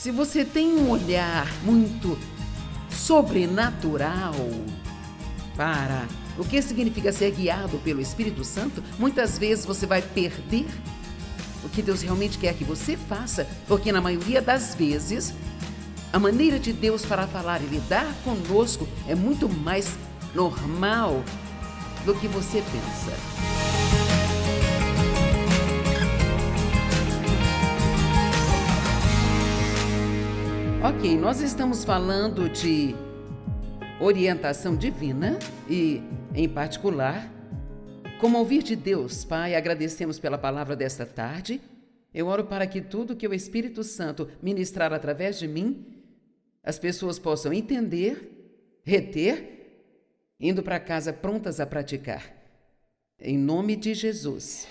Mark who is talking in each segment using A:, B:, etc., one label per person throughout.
A: Se você tem um olhar muito sobrenatural para o que significa ser guiado pelo Espírito Santo, muitas vezes você vai perder o que Deus realmente quer que você faça, porque na maioria das vezes a maneira de Deus para falar e lidar conosco é muito mais normal do que você pensa. Ok, nós estamos falando de orientação divina e, em particular, como ouvir de Deus. Pai, agradecemos pela palavra desta tarde. Eu oro para que tudo que o Espírito Santo ministrar através de mim, as pessoas possam entender, reter, indo para casa prontas a praticar. Em nome de Jesus.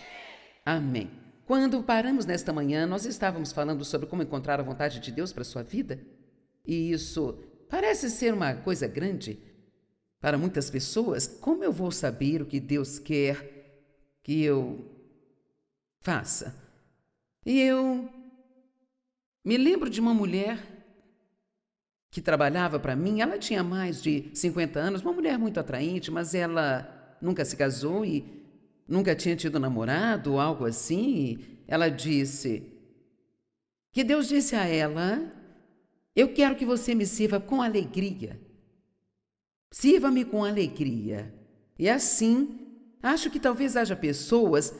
A: Amém. Quando paramos nesta manhã, nós estávamos falando sobre como encontrar a vontade de Deus para a sua vida. E isso parece ser uma coisa grande para muitas pessoas. Como eu vou saber o que Deus quer que eu faça? E eu me lembro de uma mulher que trabalhava para mim. Ela tinha mais de 50 anos, uma mulher muito atraente, mas ela nunca se casou e nunca tinha tido namorado ou algo assim. Ela disse que Deus disse a ela: eu quero que você me sirva com alegria. Sirva-me com alegria. E assim, acho que talvez haja pessoas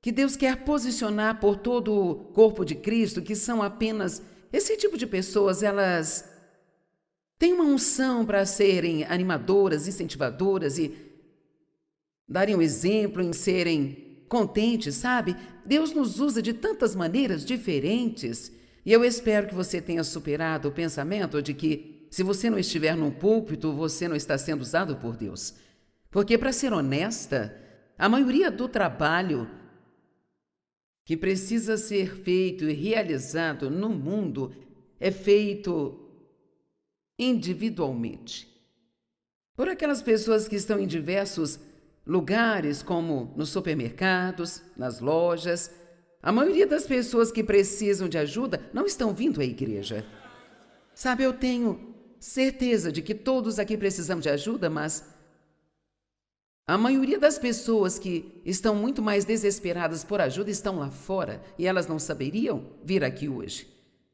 A: que Deus quer posicionar por todo o corpo de Cristo, que são apenas esse tipo de pessoas. Elas têm uma unção para serem animadoras, incentivadoras e darem um exemplo em serem contentes, sabe? Deus nos usa de tantas maneiras diferentes. E eu espero que você tenha superado o pensamento de que, se você não estiver num púlpito, você não está sendo usado por Deus. Porque, para ser honesta, a maioria do trabalho que precisa ser feito e realizado no mundo é feito individualmente. Por aquelas pessoas que estão em diversos lugares, como nos supermercados, nas lojas. A maioria das pessoas que precisam de ajuda não estão vindo à igreja. Sabe, eu tenho certeza de que todos aqui precisamos de ajuda, mas a maioria das pessoas que estão muito mais desesperadas por ajuda estão lá fora e elas não saberiam vir aqui hoje.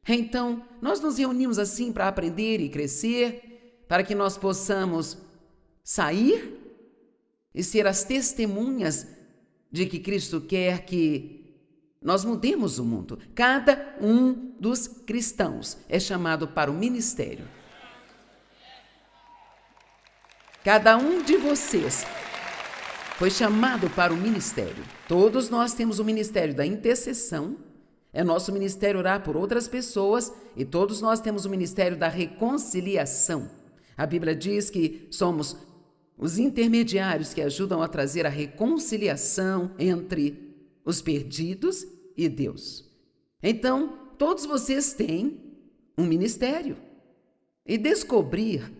A: Então, nós nos reunimos assim para aprender e crescer, para que nós possamos sair e ser as testemunhas de que Cristo quer que nós mudemos o mundo. Cada um dos cristãos é chamado para o ministério. Cada um de vocês foi chamado para o ministério. Todos nós temos o ministério da intercessão. É nosso ministério orar por outras pessoas. E todos nós temos o ministério da reconciliação. A Bíblia diz que somos os intermediários que ajudam a trazer a reconciliação entre os perdidos e Deus. Então, todos vocês têm um ministério. E descobrir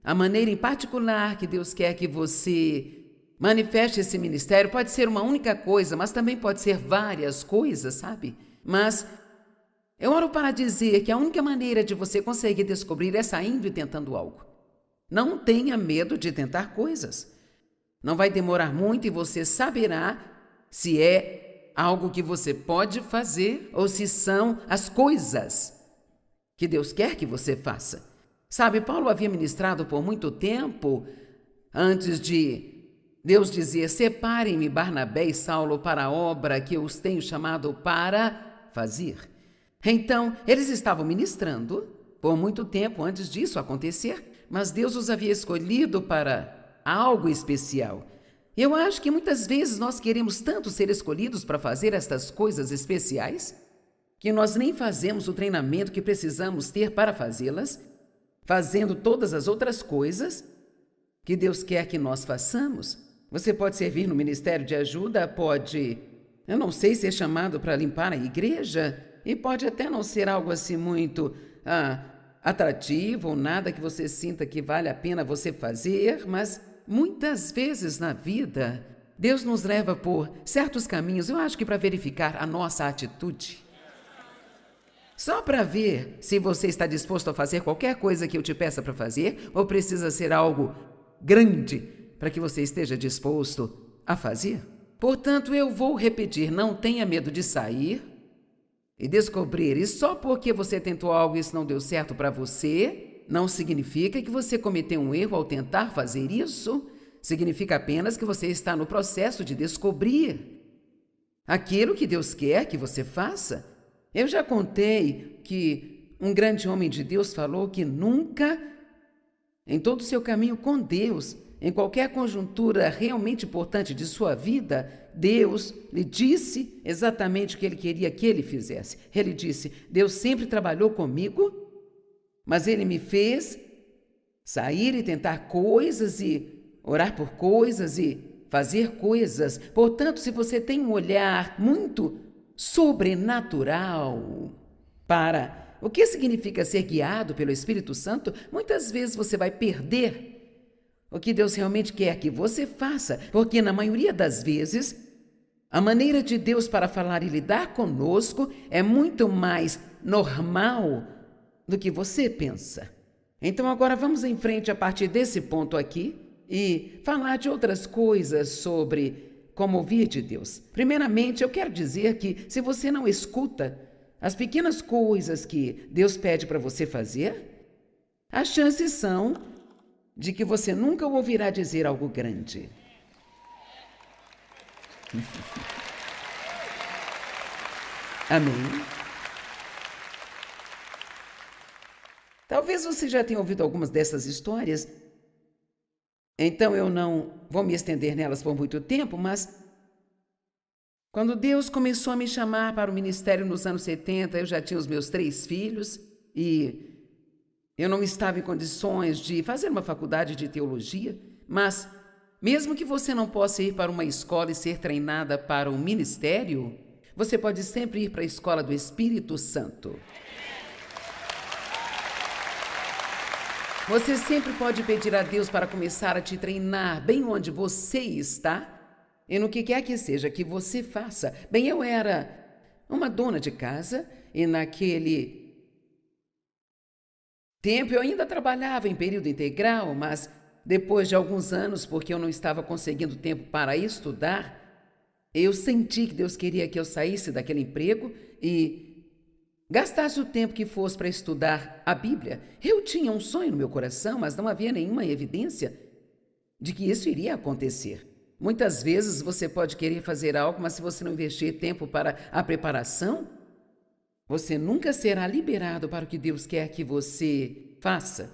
A: a maneira em particular que Deus quer que você manifeste esse ministério pode ser uma única coisa, mas também pode ser várias coisas, sabe? Mas eu oro para dizer que a única maneira de você conseguir descobrir é saindo e tentando algo. Não tenha medo de tentar coisas. Não vai demorar muito e você saberá se é algo que você pode fazer ou se são as coisas que Deus quer que você faça. Sabe, Paulo havia ministrado por muito tempo antes de Deus dizer: separem-me Barnabé e Saulo para a obra que eu os tenho chamado para fazer. Então, eles estavam ministrando por muito tempo antes disso acontecer, mas Deus os havia escolhido para algo especial. Eu acho que muitas vezes nós queremos tanto ser escolhidos para fazer estas coisas especiais, que nós nem fazemos o treinamento que precisamos ter para fazê-las, fazendo todas as outras coisas que Deus quer que nós façamos. Você pode servir no ministério de ajuda, pode, eu não sei, ser chamado para limpar a igreja, e pode até não ser algo assim muito atrativo ou nada que você sinta que vale a pena você fazer, mas muitas vezes na vida, Deus nos leva por certos caminhos, eu acho que para verificar a nossa atitude. só para ver se você está disposto a fazer qualquer coisa que eu te peça para fazer, ou precisa ser algo grande para que você esteja disposto a fazer. Portanto, eu vou repetir: não tenha medo de sair e descobrir. E só porque você tentou algo e isso não deu certo para você, não significa que você cometeu um erro ao tentar fazer isso. Significa apenas que você está no processo de descobrir aquilo que Deus quer que você faça. Eu já contei que um grande homem de Deus falou que nunca, em todo o seu caminho com Deus, em qualquer conjuntura realmente importante de sua vida, Deus lhe disse exatamente o que ele queria que ele fizesse. Ele disse: Deus sempre trabalhou comigo, mas ele me fez sair e tentar coisas e orar por coisas e fazer coisas. Portanto, se você tem um olhar muito sobrenatural para o que significa ser guiado pelo Espírito Santo, muitas vezes você vai perder o que Deus realmente quer que você faça, porque na maioria das vezes a maneira de Deus para falar e lidar conosco é muito mais normal do que você pensa. Então agora vamos em frente a partir desse ponto aqui e falar de outras coisas sobre como ouvir de Deus. Primeiramente, eu quero dizer que se você não escuta as pequenas coisas que Deus pede para você fazer, as chances são de que você nunca o ouvirá dizer algo grande. Amém? Talvez você já tenha ouvido algumas dessas histórias, então eu não vou me estender nelas por muito tempo, mas quando Deus começou a me chamar para o ministério nos anos 70, eu já tinha os meus 3 filhos e eu não estava em condições de fazer uma faculdade de teologia, mas mesmo que você não possa ir para uma escola e ser treinada para o ministério, você pode sempre ir para a escola do Espírito Santo. Você sempre pode pedir a Deus para começar a te treinar bem onde você está e no que quer que seja que você faça. Bem, eu era uma dona de casa e naquele tempo eu ainda trabalhava em período integral, mas depois de alguns anos, porque eu não estava conseguindo tempo para estudar, eu senti que Deus queria que eu saísse daquele emprego e gastasse o tempo que fosse para estudar a Bíblia. Eu tinha um sonho no meu coração, mas não havia nenhuma evidência de que isso iria acontecer. Muitas vezes você pode querer fazer algo, mas se você não investir tempo para a preparação, você nunca será liberado para o que Deus quer que você faça.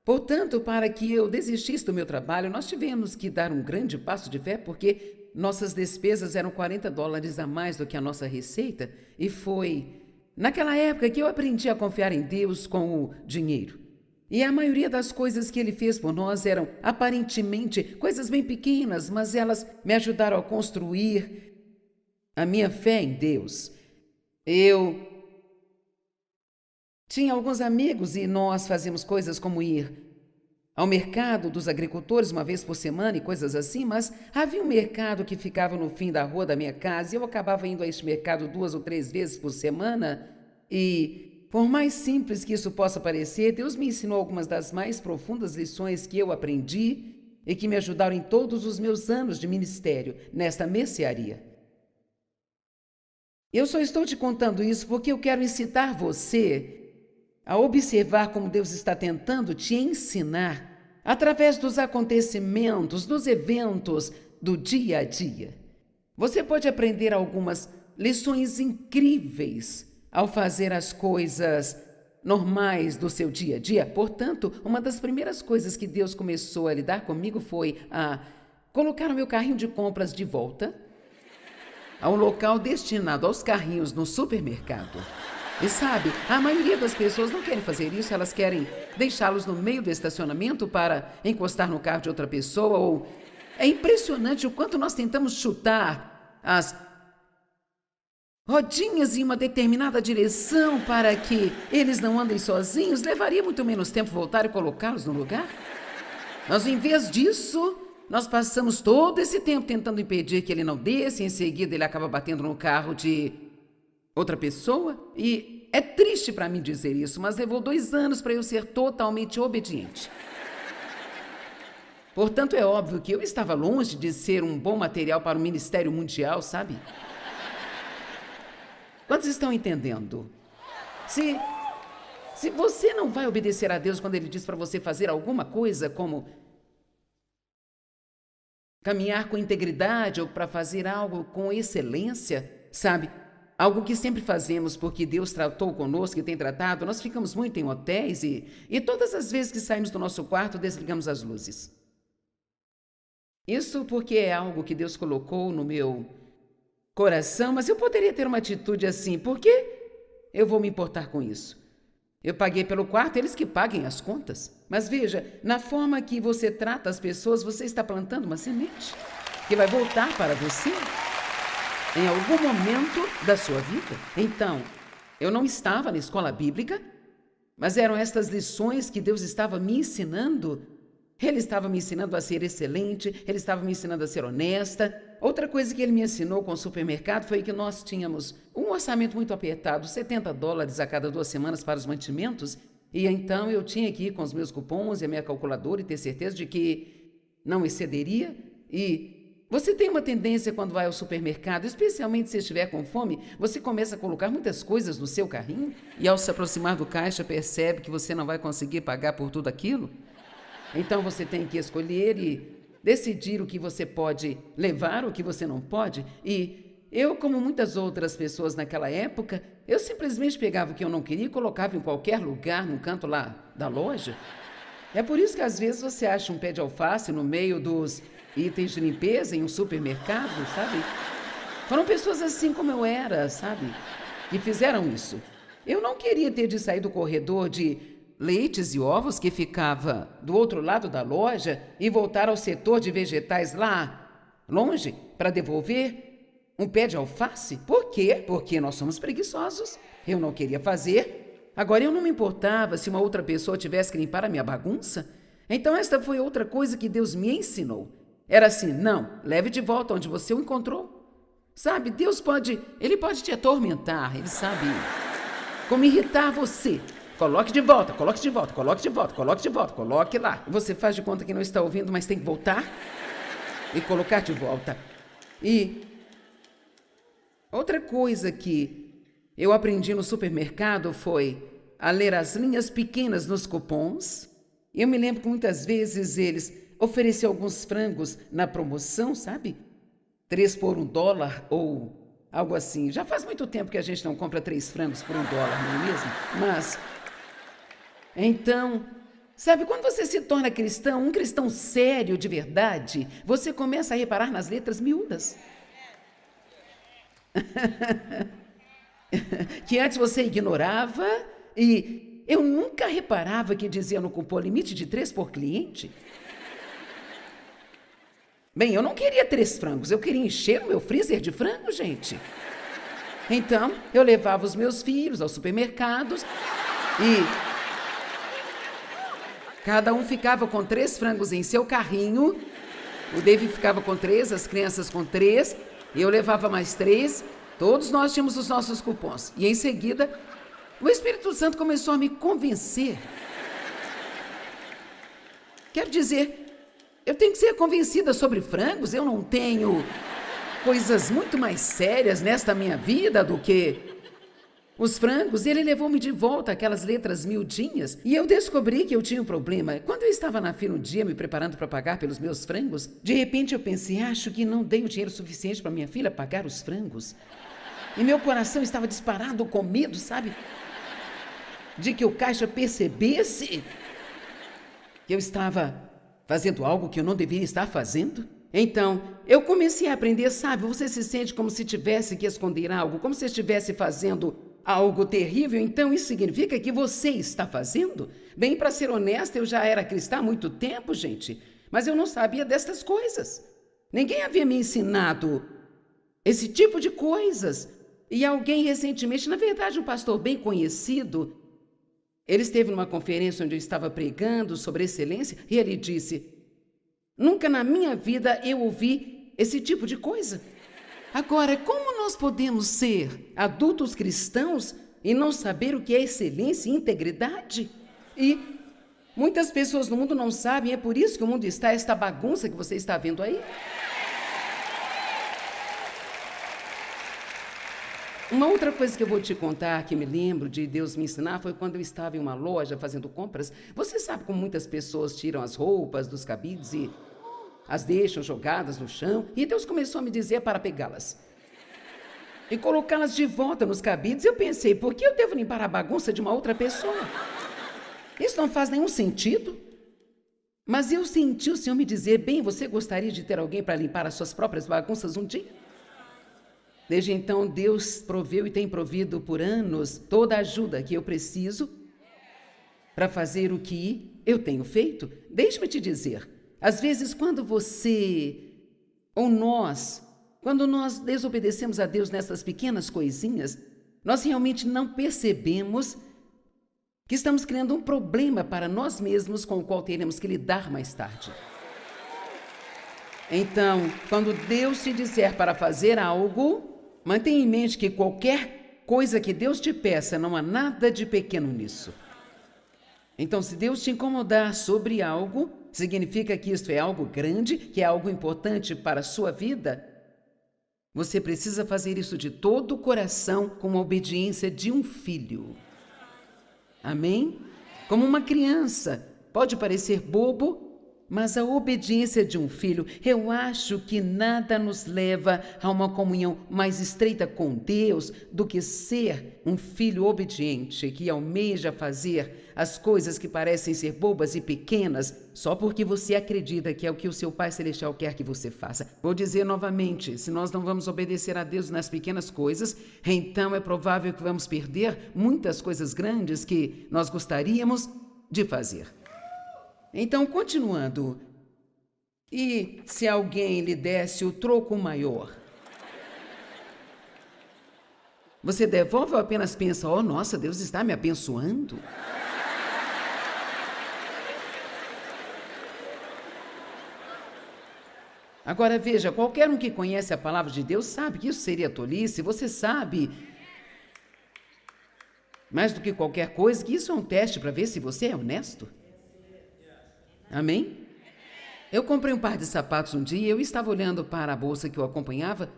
A: Portanto, para que eu desistisse do meu trabalho, nós tivemos que dar um grande passo de fé, porque nossas despesas eram $40 a mais do que a nossa receita, e foi naquela época que eu aprendi a confiar em Deus com o dinheiro. E a maioria das coisas que Ele fez por nós eram aparentemente coisas bem pequenas, mas elas me ajudaram a construir a minha fé em Deus. Eu tinha alguns amigos e nós fazíamos coisas como ir ao mercado dos agricultores uma vez por semana e coisas assim, mas havia um mercado que ficava no fim da rua da minha casa e eu acabava indo a este mercado 2 ou 3 vezes por semana e, por mais simples que isso possa parecer, Deus me ensinou algumas das mais profundas lições que eu aprendi e que me ajudaram em todos os meus anos de ministério nesta mercearia. Eu só estou te contando isso porque eu quero incitar você a observar como Deus está tentando te ensinar através dos acontecimentos, dos eventos do dia a dia. Você pode aprender algumas lições incríveis ao fazer as coisas normais do seu dia a dia. Portanto, uma das primeiras coisas que Deus começou a lidar comigo foi a colocar o meu carrinho de compras de volta a um local destinado aos carrinhos no supermercado. E sabe, a maioria das pessoas não querem fazer isso, elas querem deixá-los no meio do estacionamento para encostar no carro de outra pessoa, ou é impressionante o quanto nós tentamos chutar as rodinhas em uma determinada direção para que eles não andem sozinhos. Levaria muito menos tempo voltar e colocá-los no lugar. Mas em vez disso, nós passamos todo esse tempo tentando impedir que ele não desça, e em seguida ele acaba batendo no carro de outra pessoa, e É triste para mim dizer isso, mas levou 2 anos para eu ser totalmente obediente. Portanto, é óbvio que eu estava longe de ser um bom material para o Ministério Mundial, sabe? Quantos estão entendendo? Se você não vai obedecer a Deus quando Ele diz para você fazer alguma coisa, como caminhar com integridade ou para fazer algo com excelência, sabe? Algo que sempre fazemos porque Deus tratou conosco e tem tratado, nós ficamos muito em hotéis e todas as vezes que saímos do nosso quarto, desligamos as luzes. Isso porque é algo que Deus colocou no meu coração, mas eu poderia ter uma atitude assim, por que eu vou me importar com isso? Eu paguei pelo quarto, eles que paguem as contas. Mas veja, na forma que você trata as pessoas, você está plantando uma semente que vai voltar para você em algum momento da sua vida. Então, eu não estava na escola bíblica, mas eram estas lições que Deus estava me ensinando. Ele estava me ensinando a ser excelente, ele estava me ensinando a ser honesta. Outra coisa que ele me ensinou com o supermercado foi que nós tínhamos um orçamento muito apertado, $70 a cada 2 semanas para os mantimentos, e então eu tinha que ir com os meus cupons e a minha calculadora e ter certeza de que não excederia. E você tem uma tendência quando vai ao supermercado, especialmente se estiver com fome, você começa a colocar muitas coisas no seu carrinho e ao se aproximar do caixa percebe que você não vai conseguir pagar por tudo aquilo. Então você tem que escolher e decidir o que você pode levar, o que você não pode. E eu, como muitas outras pessoas naquela época, eu simplesmente pegava o que eu não queria e colocava em qualquer lugar, num canto lá da loja. É por isso que às vezes você acha um pé de alface no meio dos itens de limpeza em um supermercado, sabe? Foram pessoas assim como eu era, sabe? Que fizeram isso. Eu não queria ter de sair do corredor de leites e ovos que ficava do outro lado da loja e voltar ao setor de vegetais lá longe para devolver um pé de alface. Por quê? Porque nós somos preguiçosos. Eu não queria fazer. Agora, eu não me importava se uma outra pessoa tivesse que limpar a minha bagunça. Então, esta foi outra coisa que Deus me ensinou. Era assim, não, leve de volta onde você o encontrou. Sabe, Ele pode te atormentar, Ele sabe como irritar você. Coloque de volta, coloque de volta, coloque de volta, coloque de volta, coloque lá. Você faz de conta que não está ouvindo, mas tem que voltar e colocar de volta. E outra coisa que eu aprendi no supermercado foi a ler as linhas pequenas nos cupons. Eu me lembro que muitas vezes eles ofereciam alguns frangos na promoção, sabe? 3 por $1 ou algo assim. Já faz muito tempo que a gente não compra 3 frangos por $1, não é mesmo? Mas então, sabe, quando você se torna cristão, um cristão sério de verdade, você começa a reparar nas letras miúdas. Que antes você ignorava e eu nunca reparava que dizia no cupom limite de 3 por cliente. Bem, eu não queria 3 frangos, eu queria encher o meu freezer de frango, gente. Então, eu levava os meus filhos aos supermercados e cada um ficava com 3 frangos em seu carrinho. O David ficava com 3, as crianças com 3, eu levava mais 3. Todos nós tínhamos os nossos cupons. E em seguida, o Espírito Santo começou a me convencer. Quero dizer, eu tenho que ser convencida sobre frangos. Eu não tenho coisas muito mais sérias nesta minha vida do que os frangos. E ele levou-me de volta aquelas letras miudinhas e eu descobri que eu tinha um problema. Quando eu estava na fila um dia me preparando para pagar pelos meus frangos, de repente eu pensei, acho que não dei o dinheiro suficiente para minha filha pagar os frangos. E meu coração estava disparado com medo, sabe? De que o caixa percebesse que eu estava fazendo algo que eu não deveria estar fazendo. Então, eu comecei a aprender, sabe? Você se sente como se tivesse que esconder algo, como se estivesse fazendo algo terrível. Então, isso significa que você está fazendo? Bem, para ser honesta, eu já era cristã há muito tempo, gente, mas eu não sabia destas coisas. Ninguém havia me ensinado esse tipo de coisas. E alguém recentemente, na verdade, um pastor bem conhecido, ele esteve numa conferência onde eu estava pregando sobre excelência e ele disse: nunca na minha vida eu ouvi esse tipo de coisa. Agora, como nós podemos ser adultos cristãos e não saber o que é excelência e integridade? E muitas pessoas no mundo não sabem, é por isso que o mundo está esta bagunça que você está vendo aí. Uma outra coisa que eu vou te contar, que me lembro de Deus me ensinar, foi quando eu estava em uma loja fazendo compras. Você sabe como muitas pessoas tiram as roupas dos cabides e as deixam jogadas no chão? E Deus começou a me dizer para pegá-las e colocá-las de volta nos cabides. Eu pensei, por que eu devo limpar a bagunça de uma outra pessoa? Isso não faz nenhum sentido. Mas eu senti o Senhor me dizer, bem, você gostaria de ter alguém para limpar as suas próprias bagunças um dia? Desde então, Deus proveu e tem provido por anos toda a ajuda que eu preciso para fazer o que eu tenho feito. Deixe-me te dizer, às vezes quando você ou nós, quando nós desobedecemos a Deus nessas pequenas coisinhas, nós realmente não percebemos que estamos criando um problema para nós mesmos com o qual teremos que lidar mais tarde. Então, quando Deus te disser para fazer algo, mantenha em mente que qualquer coisa que Deus te peça, não há nada de pequeno nisso. Então, se Deus te incomodar sobre algo, significa que isto é algo grande, que é algo importante para a sua vida. Você precisa fazer isso de todo o coração, com a obediência de um filho. Amém? Como uma criança. Pode parecer bobo, mas a obediência de um filho, eu acho que nada nos leva a uma comunhão mais estreita com Deus do que ser um filho obediente que almeja fazer as coisas que parecem ser bobas e pequenas só porque você acredita que é o que o seu Pai Celestial quer que você faça. Vou dizer novamente, se nós não vamos obedecer a Deus nas pequenas coisas, então é provável que vamos perder muitas coisas grandes que nós gostaríamos de fazer. Então, continuando, e se alguém lhe desse o troco maior? Você devolve ou apenas pensa, oh, nossa, Deus está me abençoando? Agora veja, qualquer um que conhece a palavra de Deus sabe que isso seria tolice, você sabe, mais do que qualquer coisa, que isso é um teste para ver se você é honesto. Amém? Eu comprei um par de sapatos um dia e eu estava olhando para a bolsa que eu acompanhava.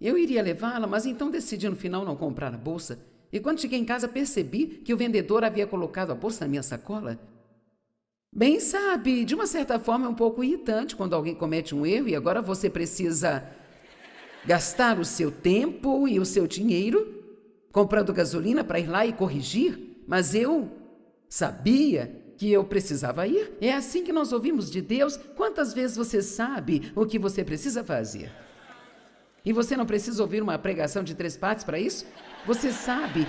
A: Eu iria levá-la, mas então decidi no final não comprar a bolsa. E quando cheguei em casa percebi que o vendedor havia colocado a bolsa na minha sacola. Bem, sabe, de uma certa forma é um pouco irritante quando alguém comete um erro e agora você precisa gastar o seu tempo e o seu dinheiro comprando gasolina para ir lá e corrigir. Mas eu sabia que eu precisava ir. É assim que nós ouvimos de Deus. Quantas vezes você sabe o que você precisa fazer? E você não precisa ouvir uma pregação de 3 partes para isso? Você sabe,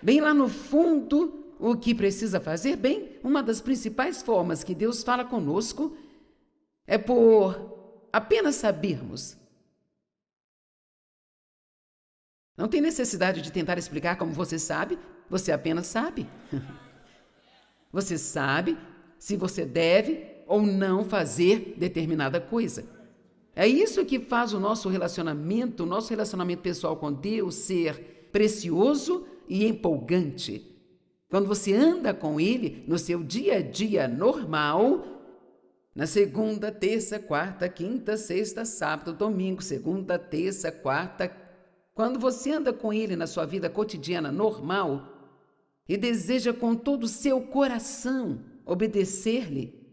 A: bem lá no fundo, o que precisa fazer? Bem, uma das principais formas que Deus fala conosco é por apenas sabermos. Não tem necessidade de tentar explicar como você sabe, você apenas sabe. Você sabe se você deve ou não fazer determinada coisa. É isso que faz o nosso relacionamento pessoal com Deus ser precioso e empolgante. Quando você anda com Ele no seu dia a dia normal, na segunda, terça, quarta, quinta, sexta, sábado, domingo, segunda, terça, quarta, quando você anda com Ele na sua vida cotidiana normal, e deseja com todo o seu coração obedecer-lhe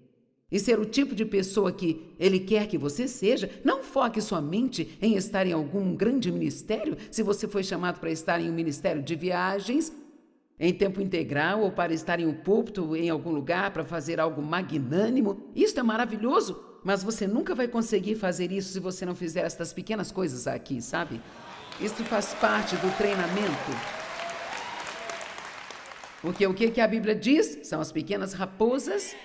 A: e ser o tipo de pessoa que Ele quer que você seja, não foque somente em estar em algum grande ministério, se você foi chamado para estar em um ministério de viagens, em tempo integral, ou para estar em um púlpito, em algum lugar, para fazer algo magnânimo. Isso é maravilhoso, mas você nunca vai conseguir fazer isso se você não fizer estas pequenas coisas aqui, sabe? Isso faz parte do treinamento. Porque o que a Bíblia diz? São as pequenas raposas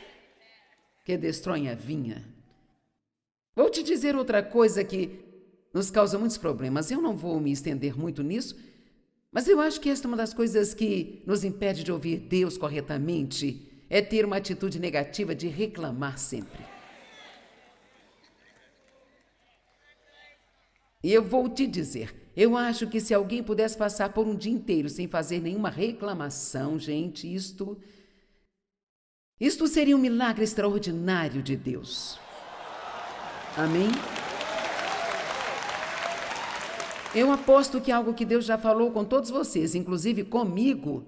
A: que destroem a vinha. Vou te dizer outra coisa que nos causa muitos problemas. Eu não vou me estender muito nisso, mas eu acho que esta é uma das coisas que nos impede de ouvir Deus corretamente, é ter uma atitude negativa de reclamar sempre. E eu vou te dizer, Eu acho que se alguém pudesse passar por um dia inteiro sem fazer nenhuma reclamação, gente, isto seria um milagre extraordinário de Deus. Amém? Eu aposto que algo que Deus já falou com todos vocês, inclusive comigo,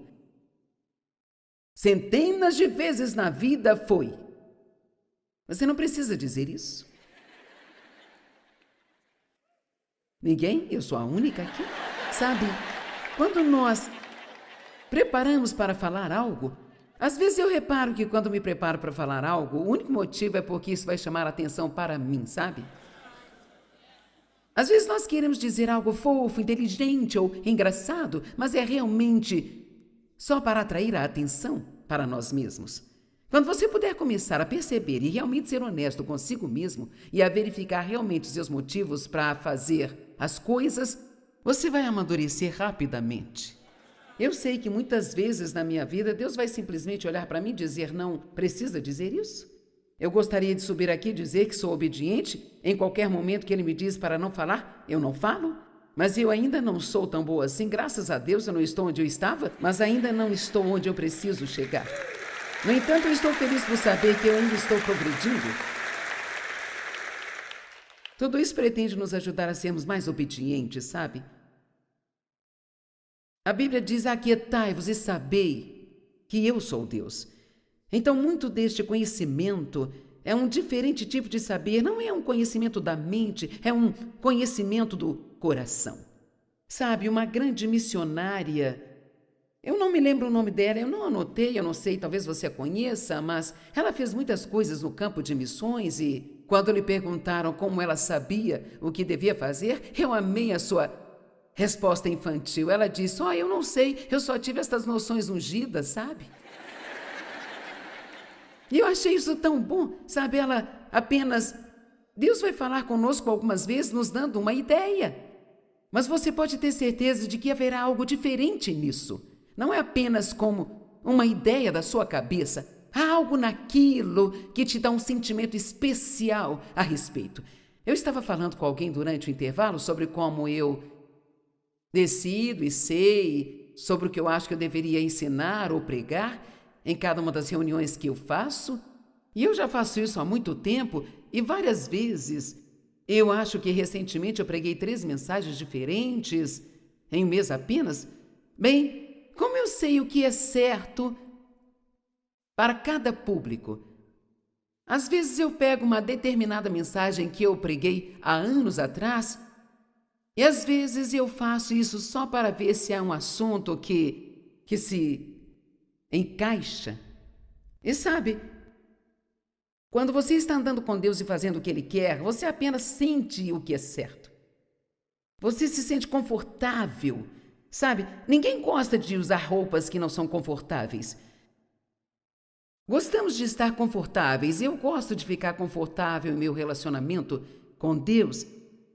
A: centenas de vezes na vida foi: você não precisa dizer isso. Ninguém? Eu sou a única aqui? Sabe, quando nós preparamos para falar algo, às vezes eu reparo que quando me preparo para falar algo, o único motivo é porque isso vai chamar a atenção para mim, sabe? Às vezes nós queremos dizer algo fofo, inteligente ou engraçado, mas é realmente só para atrair a atenção para nós mesmos. Quando você puder começar a perceber e realmente ser honesto consigo mesmo e a verificar realmente os seus motivos para fazer as coisas, você vai amadurecer rapidamente. Eu sei que muitas vezes na minha vida Deus vai simplesmente olhar para mim e dizer: não precisa dizer isso. Eu gostaria de subir aqui e dizer que sou obediente. Em qualquer momento que Ele me diz para não falar, eu não falo. Mas eu ainda não sou tão boa assim. Graças a Deus eu não estou onde eu estava, mas ainda não estou onde eu preciso chegar. No entanto, eu estou feliz por saber que eu ainda estou progredindo. Tudo isso pretende nos ajudar a sermos mais obedientes, sabe? A Bíblia diz: aquietai-vos e sabei que eu sou Deus. Então, muito deste conhecimento é um diferente tipo de saber, não é um conhecimento da mente, é um conhecimento do coração. Sabe, uma grande missionária, eu não me lembro o nome dela, eu não anotei, eu não sei, talvez você a conheça, mas ela fez muitas coisas no campo de missões e quando lhe perguntaram como ela sabia o que devia fazer, eu amei a sua resposta infantil. Ela disse: eu não sei, eu só tive estas noções ungidas, sabe? E eu achei isso tão bom, sabe? Ela apenas... Deus vai falar conosco algumas vezes, nos dando uma ideia. Mas você pode ter certeza de que haverá algo diferente nisso. Não é apenas como uma ideia da sua cabeça. Há algo naquilo que te dá um sentimento especial a respeito. Eu estava falando com alguém durante o intervalo sobre como eu decido e sei sobre o que eu acho que eu deveria ensinar ou pregar em cada uma das reuniões que eu faço. E eu já faço isso há muito tempo e várias vezes. Eu acho que recentemente eu preguei 3 mensagens diferentes em um mês apenas. Bem, como eu sei o que é certo para cada público? Às vezes eu pego uma determinada mensagem que eu preguei há anos atrás e às vezes eu faço isso só para ver se há um assunto que se encaixa. E sabe, quando você está andando com Deus e fazendo o que Ele quer, você apenas sente o que é certo. Você se sente confortável, sabe? Ninguém gosta de usar roupas que não são confortáveis. Gostamos de estar confortáveis. Eu gosto de ficar confortável em meu relacionamento com Deus.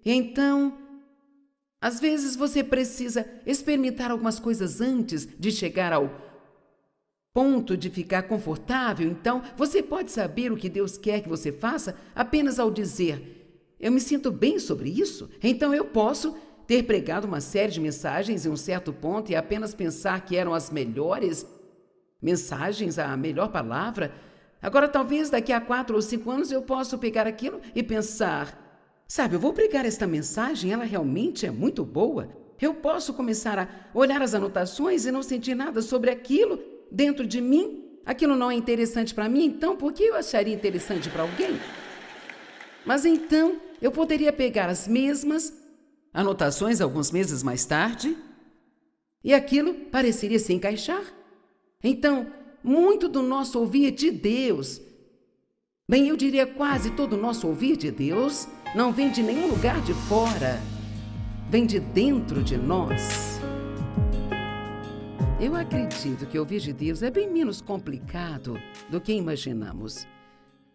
A: E então, às vezes você precisa experimentar algumas coisas antes de chegar ao ponto de ficar confortável. Então, você pode saber o que Deus quer que você faça apenas ao dizer: eu me sinto bem sobre isso, então eu posso ter pregado uma série de mensagens em um certo ponto e apenas pensar que eram as melhores mensagens, a melhor palavra. Agora, talvez daqui a 4 ou 5 anos eu possa pegar aquilo e pensar: sabe, eu vou pregar esta mensagem, ela realmente é muito boa. Eu posso começar a olhar as anotações e não sentir nada sobre aquilo dentro de mim. Aquilo não é interessante para mim, então por que eu acharia interessante para alguém? Mas então eu poderia pegar as mesmas anotações alguns meses mais tarde e aquilo pareceria se encaixar. Então, muito do nosso ouvir de Deus, bem, eu diria quase todo o nosso ouvir de Deus, não vem de nenhum lugar de fora, vem de dentro de nós. Eu acredito que ouvir de Deus é bem menos complicado do que imaginamos.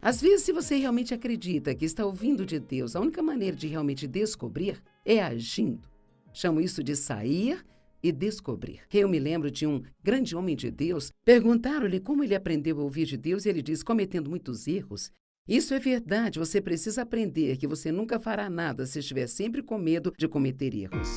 A: Às vezes, se você realmente acredita que está ouvindo de Deus, a única maneira de realmente descobrir é agindo. Chamo isso de sair e descobrir. Eu me lembro de um grande homem de Deus. Perguntaram-lhe como ele aprendeu a ouvir de Deus e ele disse: cometendo muitos erros. Isso é verdade, você precisa aprender que você nunca fará nada se estiver sempre com medo de cometer erros.